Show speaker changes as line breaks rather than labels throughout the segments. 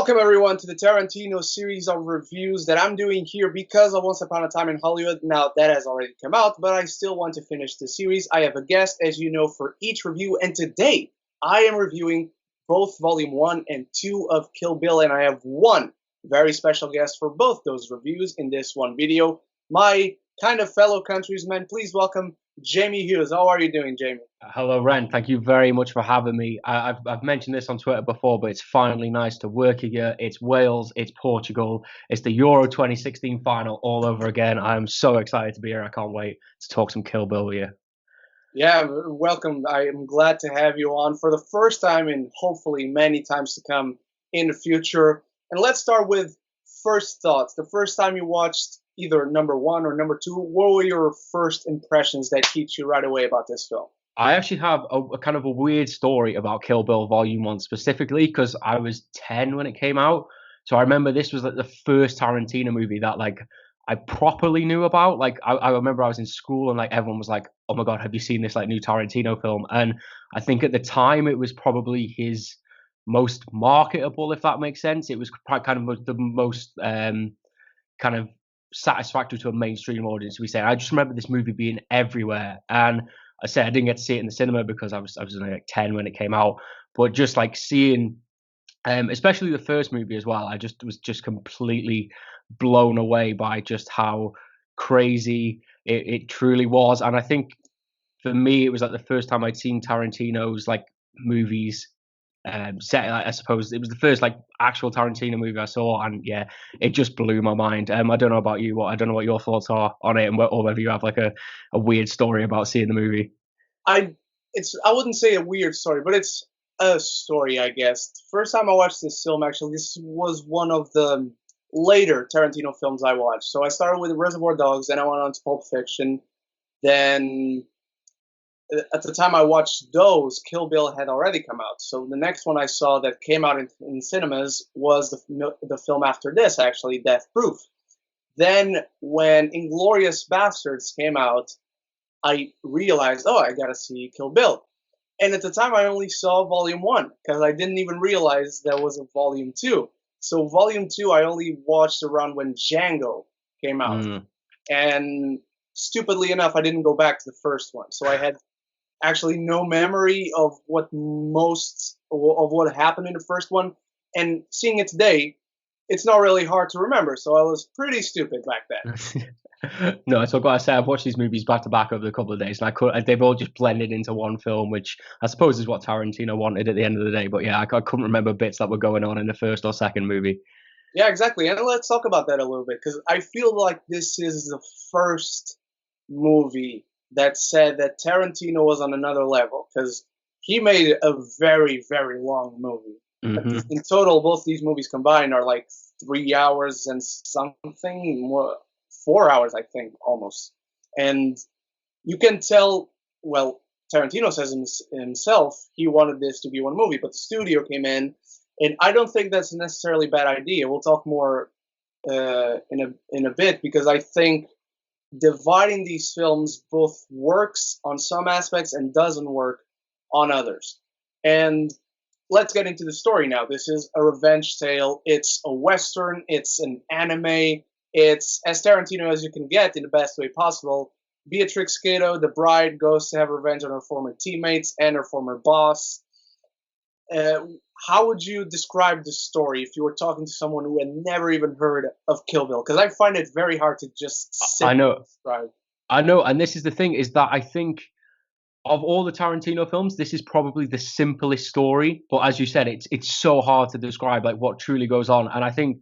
Welcome everyone to the Tarantino series of reviews that I'm doing here because of Once Upon a Time in Hollywood. Now that has already come out, but I still want to finish the series. I have a guest, as you know, for each review, and today I am reviewing both Volume 1 and 2 of Kill Bill, and I have one very special guest for both those reviews in this one video. My kind of fellow countryman, please welcome Jamie Hughes. How are you doing, Jamie?
Hello, Ren. Thank you very much for having me. I've mentioned this on Twitter before, but it's finally nice to work here. It's Wales, it's Portugal, it's the Euro 2016 final all over again. I'm so excited to be here. I can't wait to talk some Kill Bill with you.
Yeah, welcome. I am glad to have you on for the first time and hopefully many times to come in the future. And let's start with first thoughts. The first time you watched either number 1 or number 2, what were your first impressions that hit you right away about this film?
I actually have a kind of a weird story about Kill Bill Volume 1 specifically because I was 10 when it came out. So I remember this was like the first Tarantino movie that I properly knew about. I remember I was in school and like everyone was like, "Oh my God, have you seen this like new Tarantino film?" And I think at the time it was probably his most marketable, if that makes sense. It was kind of the most kind of satisfactory to a mainstream audience. We say I just remember this movie being everywhere, and I said I didn't get to see it in the cinema because I was only like 10 when it came out, but just like seeing, especially the first movie as well, I just was just completely blown away by just how crazy it truly was. And I think for me, it was like the first time I'd seen Tarantino's like movies set. I suppose it was the first like actual Tarantino movie I saw, and yeah, it just blew my mind. I don't know about you, I don't know what your thoughts are on it, and or whether you have like a weird story about seeing the movie.
I wouldn't say a weird story, but it's a story, I guess. First time I watched this film, actually, this was one of the later Tarantino films I watched. So I started with Reservoir Dogs, then I went on to Pulp Fiction. Then at the time I watched those, Kill Bill had already come out. So the next one I saw that came out in cinemas was the film after this, actually, Death Proof. Then when Inglourious Basterds came out, I realized, oh, I gotta see Kill Bill. And at the time, I only saw Volume 1 because I didn't even realize there was a Volume 2. So Volume 2, I only watched around when Django came out.
Mm.
And stupidly enough, I didn't go back to the first one. So I had actually no memory of what happened in the first one. And seeing it today, it's not really hard to remember. So I was pretty stupid back then.
No, so I've got to say I've watched these movies back to back over a couple of days, and they've all just blended into one film, which I suppose is what Tarantino wanted at the end of the day. But yeah, I couldn't remember bits that were going on in the first or second movie.
Yeah, exactly. And let's talk about that a little bit because I feel like this is the first movie that said that Tarantino was on another level because he made a very, very long movie.
Hmm.
In total, both these movies combined are like 3 hours and something, more 4 hours, I think, almost. And you can tell, well, Tarantino says himself he wanted this to be one movie, but the studio came in, and I don't think that's a necessarily bad idea. We'll talk more in a bit because I think dividing these films both works on some aspects and doesn't work on others. And let's get into the story now. This is a revenge tale. It's a Western. It's an anime. It's as Tarantino as you can get in the best way possible. Beatrix Kiddo, the bride, goes to have revenge on her former teammates and her former boss. How would you describe the story if you were talking to someone who had never even heard of Kill Bill? Because I find it very hard to just sit
I
and
know,
describe.
I know, and this is the thing is that I think of all the Tarantino films, this is probably the simplest story. But as you said, it's so hard to describe like what truly goes on. And I think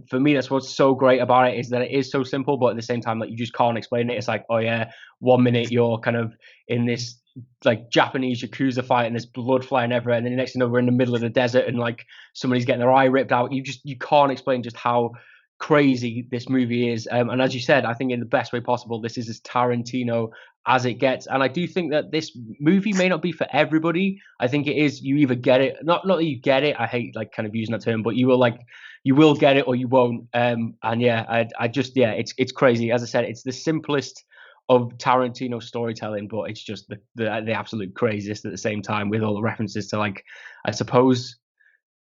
for me, that's what's so great about it is that it is so simple, but at the same time, like you just can't explain it. It's like, oh yeah, 1 minute you're kind of in this like Japanese yakuza fight and there's blood flying everywhere, and then the next thing you know, we're in the middle of the desert and like somebody's getting their eye ripped out. You can't explain just how crazy this movie is. And as you said, I think in the best way possible, this is as Tarantino as it gets. And I do think that this movie may not be for everybody. I think it is, you either get it, not that you get it, I hate like kind of using that term, but you will get it or you won't. And yeah, I just, yeah, it's crazy. As I said, it's the simplest of Tarantino storytelling, but it's just the absolute craziest at the same time with all the references to like, I suppose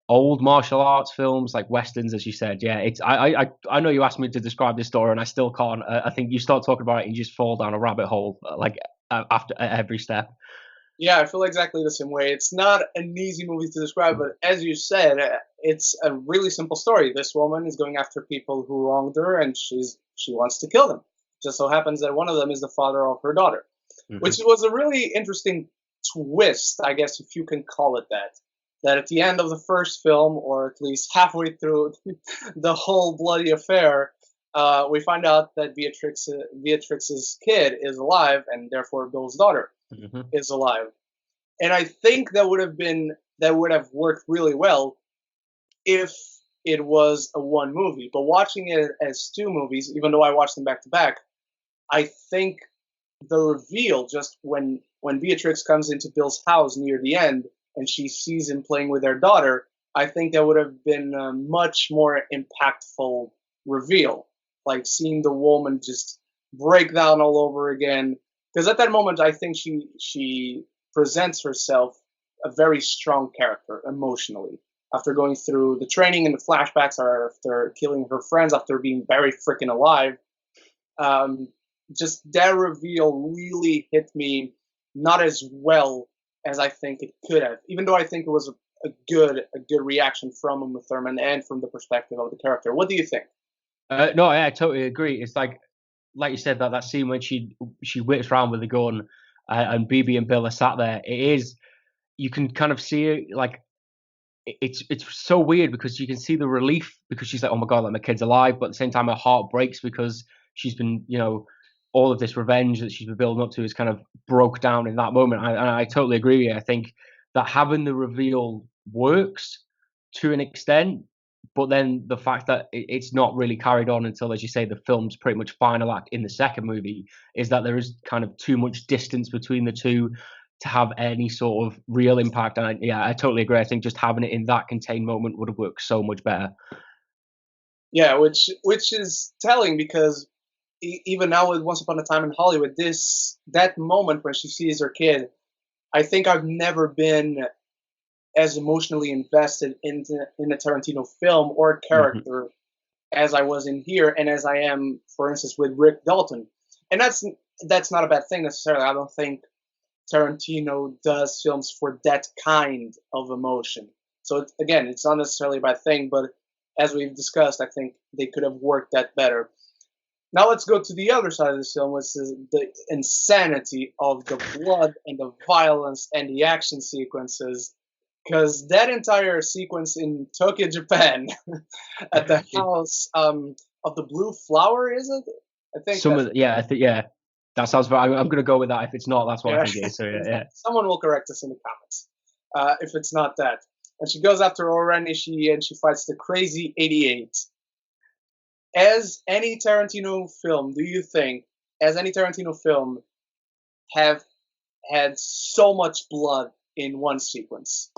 old martial arts films, like westerns, as you said. Yeah, it's I know you asked me to describe this story, and I still can't. I think you start talking about it, and you just fall down a rabbit hole, like after at every step.
Yeah, I feel exactly the same way. It's not an easy movie to describe, but as you said, it's a really simple story. This woman is going after people who wronged her, and she wants to kill them. Just so happens that one of them is the father of her daughter, which
Hmm.
was a really interesting twist, I guess, if you can call it that. That at the end of the first film, or at least halfway through the whole bloody affair, we find out that Beatrix's kid is alive, and therefore Bill's daughter
Hmm.
is alive. And I think that would have worked really well if it was a one movie. But watching it as two movies, even though I watched them back to back, I think the reveal just when Beatrix comes into Bill's house near the end and she sees him playing with their daughter, I think that would have been a much more impactful reveal. Like seeing the woman just break down all over again. Because at that moment, I think she presents herself a very strong character emotionally. After going through the training and the flashbacks, or after killing her friends, after being very freaking alive, um, just that reveal really hit me not as well as I think it could have. Even though I think it was a good reaction from Uma Thurman and from the perspective of the character. What do you think?
No, yeah, I totally agree. It's like you said, that scene when she whips around with the gun, and BB and Bill are sat there. It is, you can kind of see it, like it's so weird because you can see the relief because she's like, oh my god, like my kid's alive, but at the same time her heart breaks because she's been, all of this revenge that she's been building up to is kind of broke down in that moment. And I totally agree with you. I think that having the reveal works to an extent, but then the fact that it's not really carried on until, as you say, the film's pretty much final act in the second movie, is that there is kind of too much distance between the two to have any sort of real impact. And yeah, I totally agree. I think just having it in that contained moment would have worked so much better.
Yeah, which is telling because even now with Once Upon a Time in Hollywood, this that moment when she sees her kid, I think I've never been as emotionally invested in a Tarantino film or
Hmm.
character as I was in here, and as I am, for instance, with Rick Dalton. And that's not a bad thing necessarily. I don't think Tarantino does films for that kind of emotion. So again, it's not necessarily a bad thing, but as we've discussed, I think they could have worked that better. Now let's go to the other side of this film, which is the insanity of the blood and the violence and the action sequences. Because that entire sequence in Tokyo, Japan, at the
It,
house of the blue flower, is it? I think
some
that's
of yeah, yeah, that sounds right. I'm going to go with that. If it's not, that's what I
yeah.
think it is. So yeah,
Someone will correct us in the comments if it's not that. And she goes after Oren Ishii and she fights the crazy 88. As any Tarantino film, do you think, as any Tarantino film, have had so much blood in one sequence?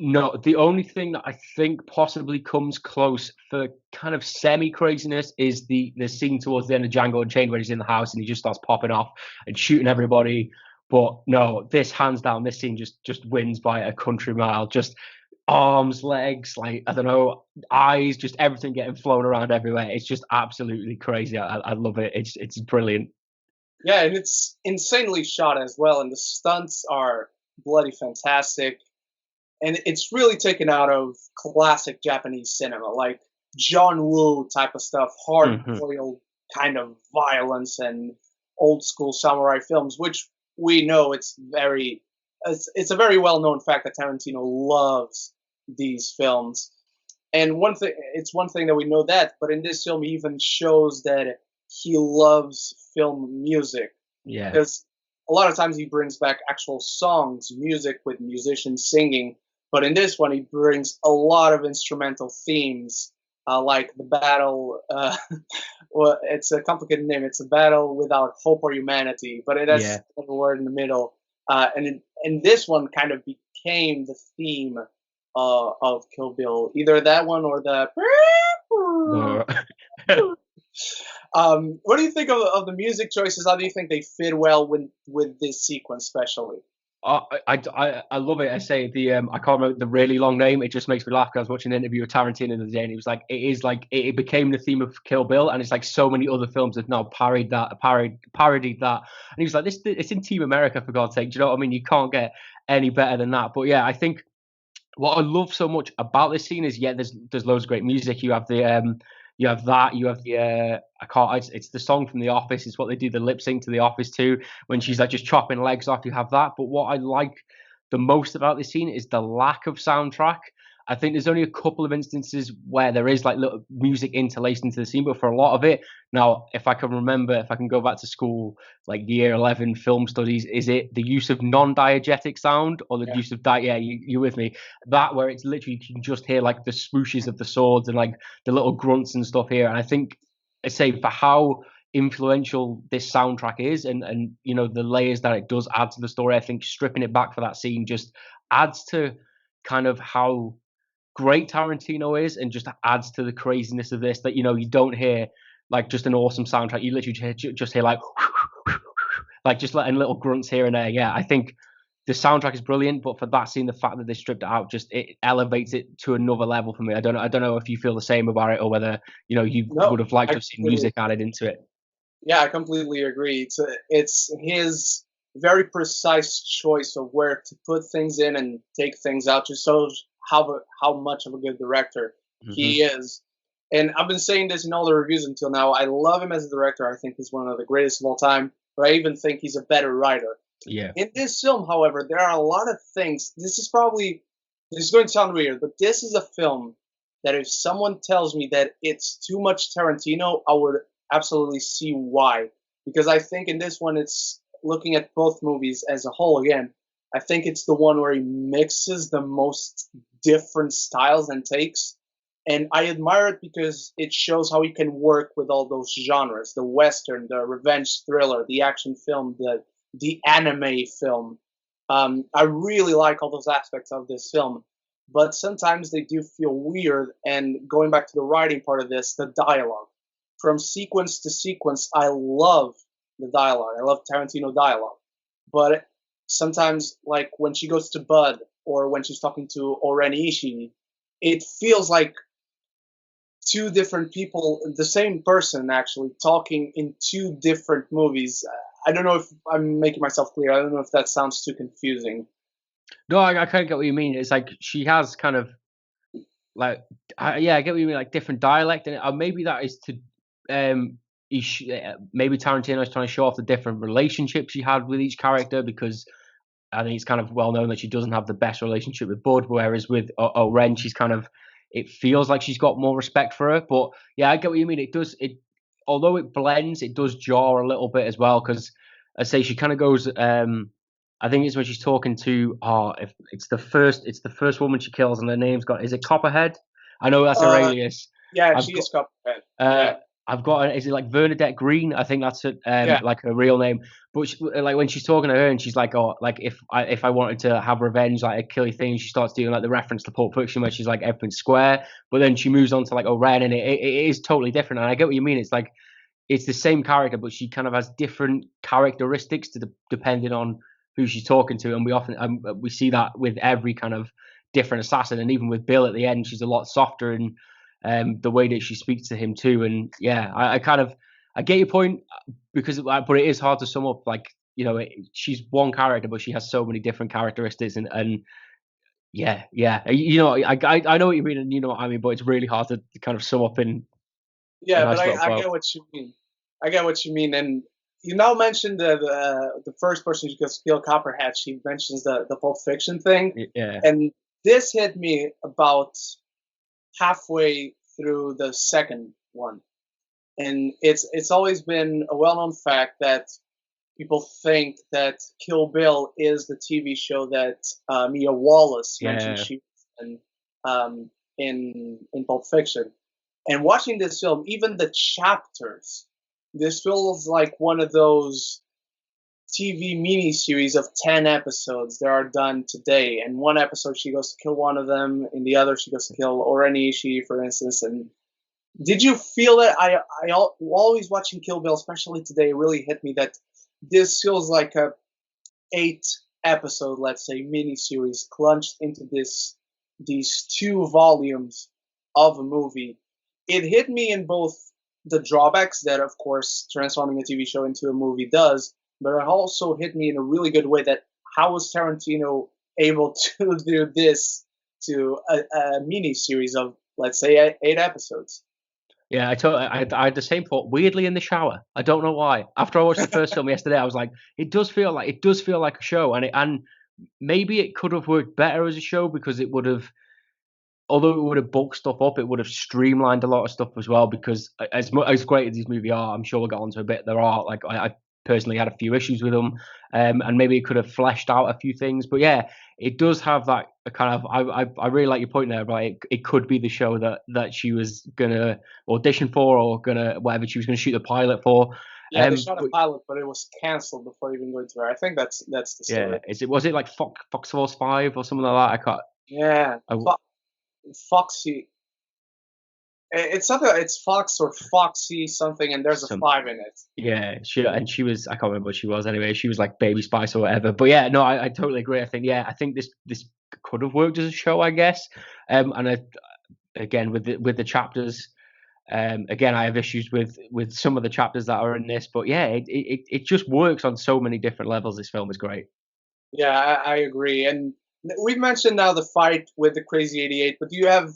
no, the only thing that I think possibly comes close for kind of semi craziness is the scene towards the end of Django Unchained where he's in the house and he just starts popping off and shooting everybody. But no, this hands down, this scene just wins by a country mile. Just arms, legs, like I don't know, eyes, just everything getting flown around everywhere. It's just absolutely crazy. I love it. It's brilliant.
Yeah, and it's insanely shot as well, and the stunts are bloody fantastic. And it's really taken out of classic Japanese cinema, like John Woo type of stuff, hard
Hmm.
boiled kind of violence and old school samurai films, which we know it's a very well known fact that Tarantino loves these films. And it's one thing that we know that, but in this film, he even shows that he loves film music
Yeah.
because a lot of times he brings back actual songs, music with musicians singing. But in this one, he brings a lot of instrumental themes, like the battle. Well, it's a complicated name. It's a battle without hope or humanity, but it has
Yeah.
a word in the middle. And this one kind of became the theme of Kill Bill, either that one or the.
No.
What do you think of the music choices? How do you think they fit well with this sequence, especially?
I love it. I say I can't remember the really long name. It just makes me laugh because I was watching an interview with Tarantino the other day, and he was like, it became the theme of Kill Bill, and it's like so many other films have now parodied that. And he was like, this it's in Team America, for God's sake. Do you know what I mean? You can't get any better than that. But yeah, I think what I love so much about this scene is, yeah, there's loads of great music. You have the I can't it's the song from The Office. It's what they do the lip sync to The Office too, when she's like just chopping legs off. You have that. But what I like the most about this scene is the lack of soundtrack. I think there's only a couple of instances where there is like little music interlaced into the scene, but for a lot of it, now if I can go back to school, like year 11 film studies, is it the use of non-diegetic sound or the
Yeah.
use of yeah, you with me? That where it's literally you can just hear like the swooshes of the swords and like the little grunts and stuff here. And I think I say for how influential this soundtrack is, and you know the layers that it does add to the story, I think stripping it back for that scene just adds to kind of how great Tarantino is, and just adds to the craziness of this. That you know you don't hear like just an awesome soundtrack. You literally just hear like just letting little grunts here and there. Yeah, I think the soundtrack is brilliant, but for that scene, the fact that they stripped it out just it elevates it to another level for me. I don't know if you feel the same about it or whether you know you
No,
would have liked
I
to have seen
completely
music added into it.
Yeah, I completely agree. It's his very precise choice of where to put things in and take things out, just shows how much of a good director
Hmm.
he is. And I've been saying this in all the reviews until now. I love him as a director. I think he's one of the greatest of all time. But I even think he's a better writer.
Yeah,
In this film, however, there are a lot of things. This is going to sound weird, but this is a film that if someone tells me that it's too much Tarantino, I would absolutely see why. Because I think in this one, it's looking at both movies as a whole again. I think it's the one where he mixes the most different styles and takes. And I admire it because it shows how he can work with all those genres: the Western, the revenge thriller, the action film, the anime film. I really like all those aspects of this film, but sometimes they do feel weird. And going back to the writing part of this, the dialogue. From sequence to sequence, I love the dialogue. I love Tarantino dialogue. But sometimes, like when she goes to Bud or when she's talking to Oren Ishii, it feels like two different people, the same person actually, talking in two different movies. I don't know if I'm making myself clear. I don't know if that sounds too confusing.
no, I kind of get what you mean. It's like she has kind of like yeah, I get what you mean, like different dialect, and maybe that is to maybe Tarantino is trying to show off the different relationships she had with each character, because I think it's kind of well known that she doesn't have the best relationship with Bud, whereas with Oren, she's kind of it feels like she's got more respect for her. But yeah, I get what you mean. Although it blends, it does jar a little bit as well, because I say she kind of goes. I think it's when she's talking to if it's the first woman she kills, and her name's got is it Copperhead? I know that's her
Uh,
alias.
yeah,
I've
she
got
is Copperhead.
uh,
Yeah,
I've got is it like Bernadette Green? I think that's it,
yeah,
like her real name. But like when she's talking to her and she's like, oh, like if I wanted to have revenge, like a killy thing, she starts doing like the reference to Pulp Fiction where she's like everything's square. But then she moves on to like Ren, and it is totally different. And I get what you mean. It's like it's the same character, but she kind of has different characteristics depending on who she's talking to. And we often we see that with every kind of different assassin, and even with Bill at the end, she's a lot softer in the way that she speaks to him too. And yeah, I kind of I get your point because but it is hard to sum up. Like you know, she's one character, but she has so many different characteristics, and yeah. You know, I know what you mean, and you know what I mean, but it's really hard to kind of sum up in a
yeah. But
nice little
I
quote.
get what you mean. I get what you mean. And you now mentioned the first person who gets kill Copperhead. She mentions the Pulp Fiction thing,
Yeah,
and this hit me about halfway through the second one. And it's always been a well-known fact that people think that Kill Bill is the TV show that Mia Wallace mentioned
yeah,
she was in Pulp Fiction. And watching this film, even the chapters, this feels like one of those TV miniseries of 10 episodes that are done today. And one episode she goes to kill one of them, in the other she goes to kill Orenishi, for instance. And did you feel that always watching Kill Bill, especially today, really hit me that this feels like a 8 episode, let's say miniseries, clutched into these 2 volumes of a movie, it hit me in both the drawbacks that, of course, transforming a TV show into a movie does, but it also hit me in a really good way that how was Tarantino able to do this to a mini series of, let's say, 8 episodes?
Yeah, I had the same thought. Weirdly, in the shower, I don't know why. After I watched the first film yesterday, I was like, it does feel like a show, and maybe it could have worked better as a show because it would have, although it would have bulked stuff up, it would have streamlined a lot of stuff as well. Because as great as these movies are, I'm sure we'll get onto a bit. There are like I personally had a few issues with them, and maybe it could have fleshed out a few things. But yeah, it does have that kind of. I really like your point there, right? It could be the show that she was gonna audition for, or gonna whatever she was gonna shoot the pilot for.
Yeah, they shot a
But
pilot, but it was canceled before even going through. I think that's the
yeah,
story.
was it like Fox Force 5 or something like that? I can't.
Yeah,
I,
Foxy. It's something. It's Fox or Foxy something, and there's a
some
5 in it.
Yeah, she was. I can't remember what she was anyway. She was like Baby Spice or whatever. But yeah, no, I totally agree. I think this could have worked as a show, I guess. And again with the chapters, again I have issues with some of the chapters that are in this. But yeah, it just works on so many different levels. This film is great.
Yeah, I agree. And we've mentioned now the fight with the Crazy 88, but do you have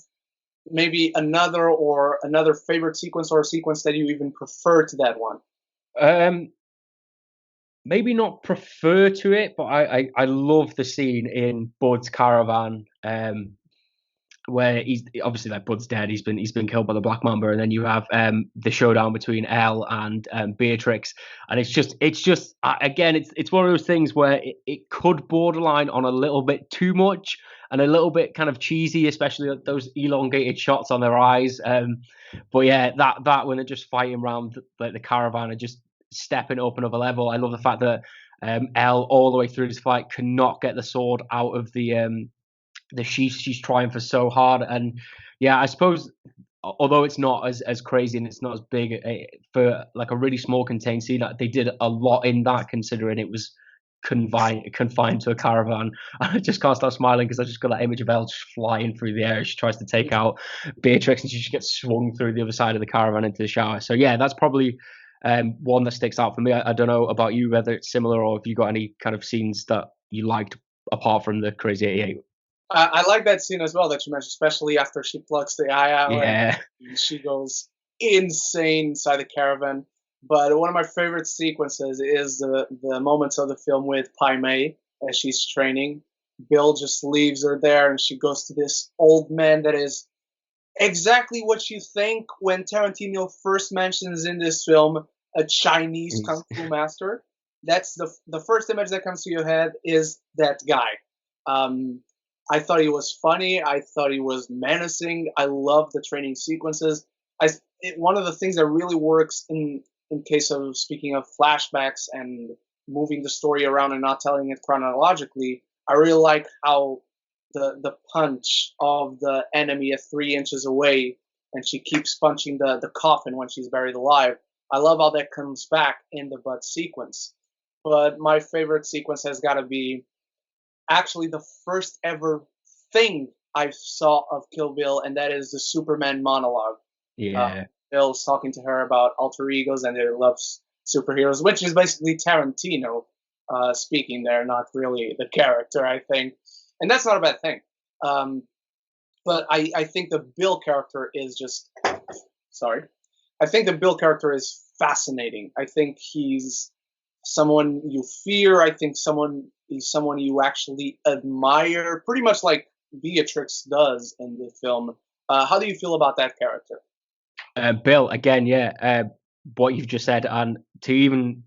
maybe another favorite sequence or a sequence that you even prefer to that one?
Um, Maybe not prefer to it, but I love the scene in Bud's caravan. Where he's obviously like Bud's dead. He's been killed by the Black Mamba, and then you have the showdown between Elle and Beatrix, and it's just again it's one of those things where it could borderline on a little bit too much and a little bit kind of cheesy, especially those elongated shots on their eyes. But yeah, that when they're just fighting around like the caravan and just stepping up another level. I love the fact that Elle all the way through this fight cannot get the sword out of the she's trying for so hard. And yeah, I suppose although it's not as crazy and it's not as big for like a really small contained scene, they did a lot in that considering it was confined to a caravan. I just can't stop smiling because I just got that image of Elle just flying through the air as she tries to take out Beatrix, and she just gets swung through the other side of the caravan into the shower. So yeah, that's probably one that sticks out for me. I don't know about you, whether it's similar or if you got any kind of scenes that you liked apart from the Crazy 88.
I like that scene as well that you mentioned, especially after she plucks the eye out and
Yeah.
she goes insane inside the caravan. But one of my favorite sequences is the moments of the film with Pai Mei as she's training. Bill just leaves her there, and she goes to this old man that is exactly what you think when Tarantino first mentions in this film a Chinese kung fu master. That's the first image that comes to your head is that guy. Um, I thought he was funny. I thought he was menacing. I love the training sequences. One of the things that really works in case of speaking of flashbacks and moving the story around and not telling it chronologically. I really like how the punch of the enemy at 3 inches away, and she keeps punching the coffin when she's buried alive. I love how that comes back in the butt sequence. But my favorite sequence has got to be actually the first ever thing I saw of Kill Bill, and that is the Superman monologue. Uh,
Yeah.
Bill's talking to her about alter egos and their loves superheroes, which is basically Tarantino speaking there, not really the character, I think. And that's not a bad thing. Um, but I think the Bill character is just sorry. I think the Bill character is fascinating. I think he's someone you fear. I think he's someone you actually admire, pretty much like Beatrix does in the film. How do you feel about that character?
Bill, again, yeah, what you've just said, and to even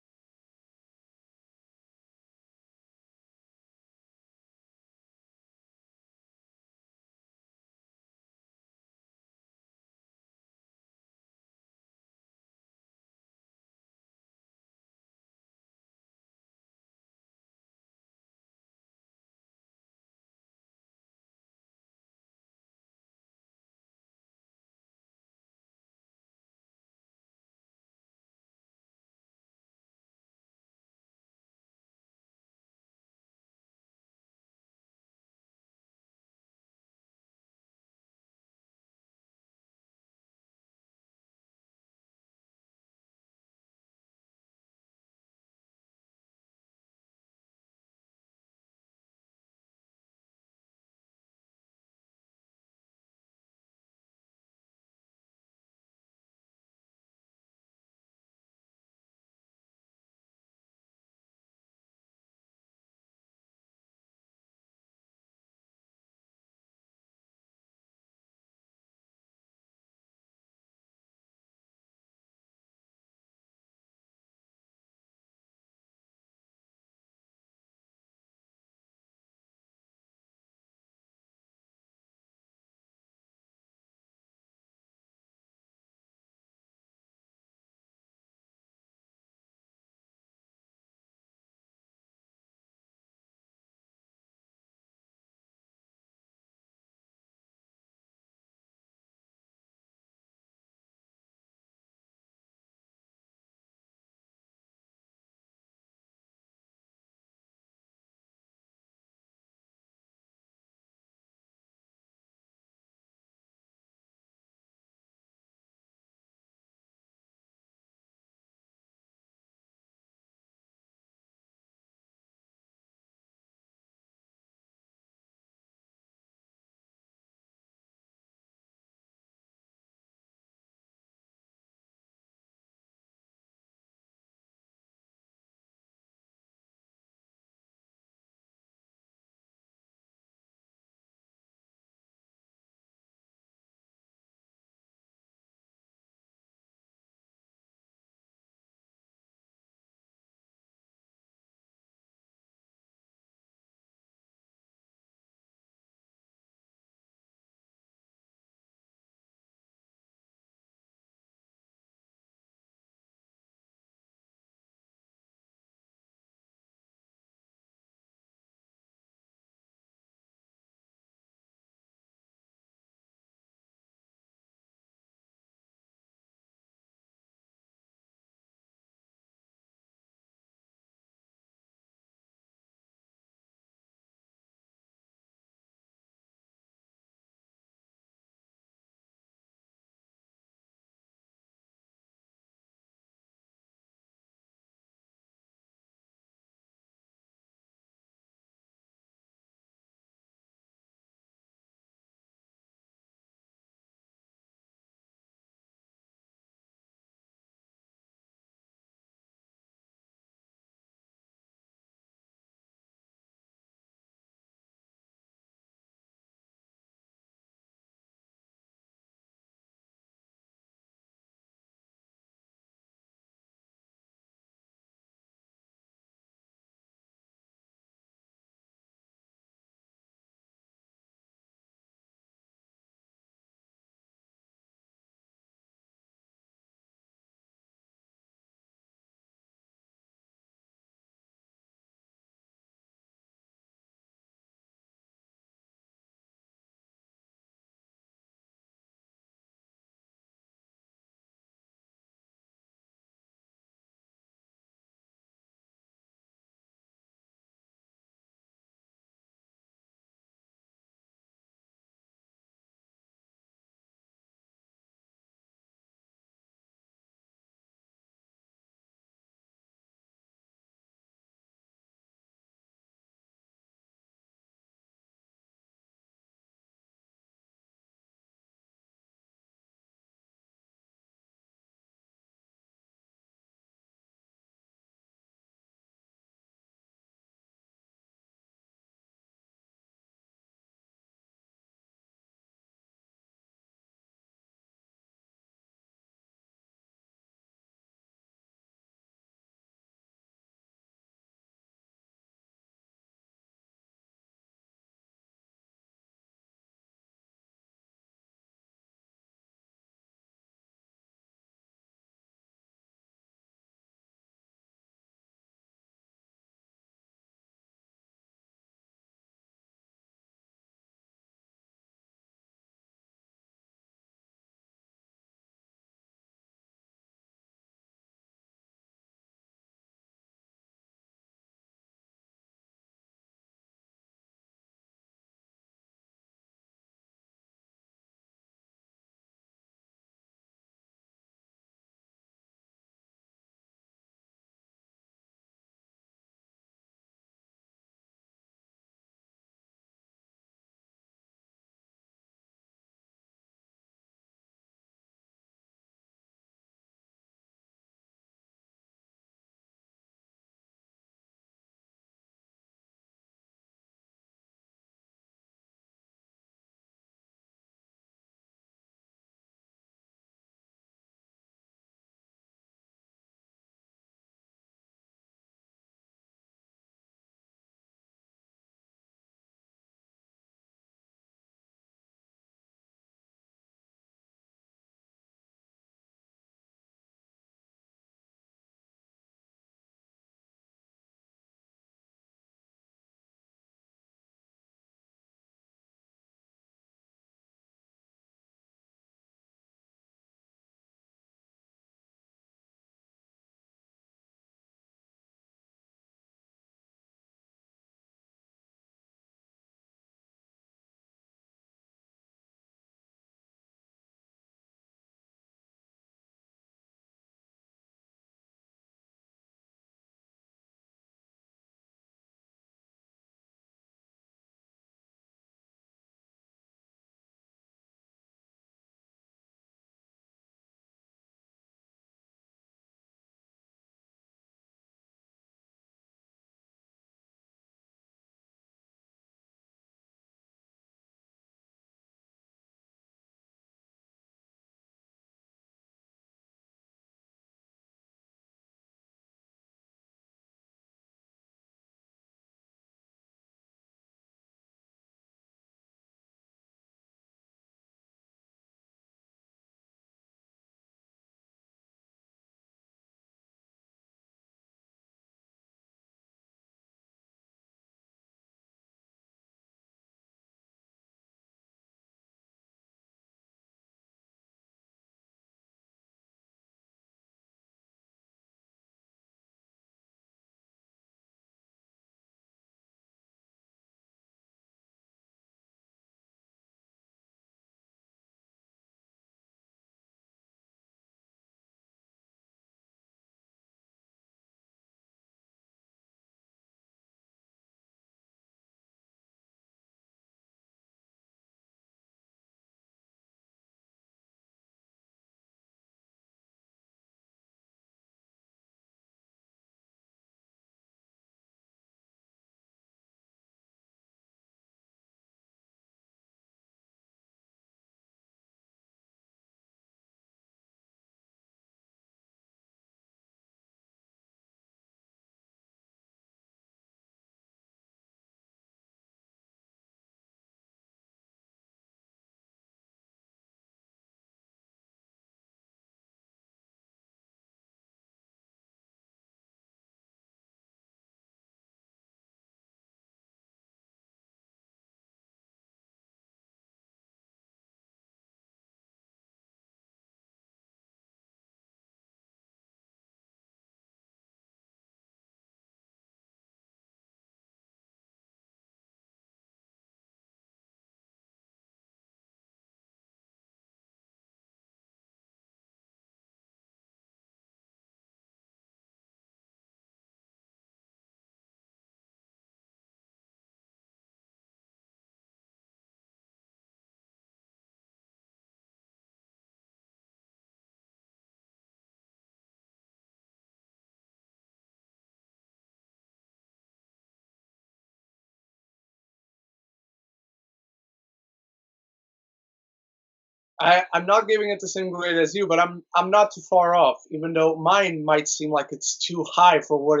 I'm not giving it the same grade as you, but I'm not too far off. Even though mine might seem like it's too high for what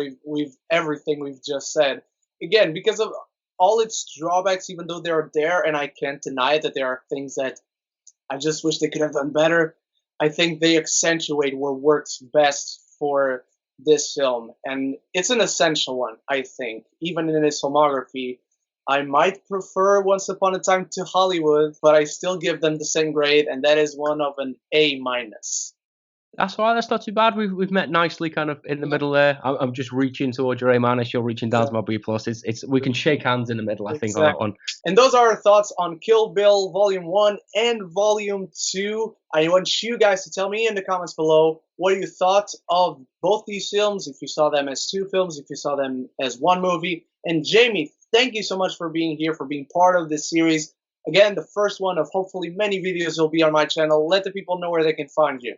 everything we've just said. Again, because of all its drawbacks, even though they're there, and I can't deny that there are things that I just wish they could have done better. I think they accentuate what works best for this film, and it's an essential one. I think, even in its filmography, I might prefer Once Upon a Time to Hollywood, but I still give them the same grade, and that is one of an A minus.
That's all right. That's not too bad. We've met nicely, kind of in the middle there. I'm just reaching towards your A minus. You're reaching down to my B plus. It's we can shake hands in the middle. I think on that one.
And those are our thoughts on Kill Bill Volume 1 and Volume 2. I want you guys to tell me in the comments below what you thought of both these films, if you saw them as two films, if you saw them as one movie. And Jamie, thank you so much for being here, for being part of this series. Again, the first one of hopefully many videos will be on my channel. Let the people know where they can find you.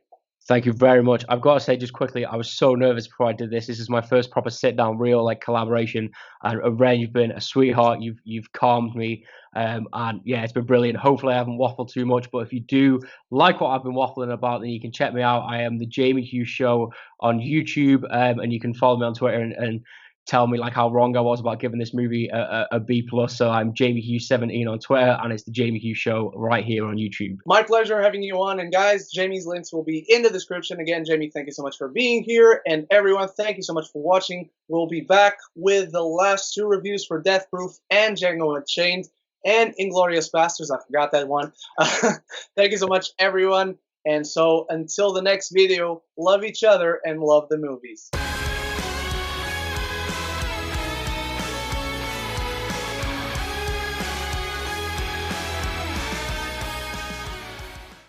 Thank you very much. I've got to say just quickly, I was so nervous before I did this. This is my first proper sit down, real like collaboration. And Ren, you've been a sweetheart. You've calmed me, and yeah, it's been brilliant. Hopefully, I haven't waffled too much. But if you do like what I've been waffling about, then you can check me out. I am the Jamie Hughes Show on YouTube, and you can follow me on Twitter and tell me like how wrong I was about giving this movie a B plus. So I'm Jamie Hughes 17 on Twitter, and it's the Jamie Hughes Show right here on YouTube.
My pleasure having you on. And guys, Jamie's links will be in the description. Again, Jamie, thank you so much for being here. And everyone, thank you so much for watching. We'll be back with the last two reviews for Death Proof and Django Unchained and Inglourious Basterds. I forgot that one. Thank you so much, everyone. And so until the next video, love each other and love the movies.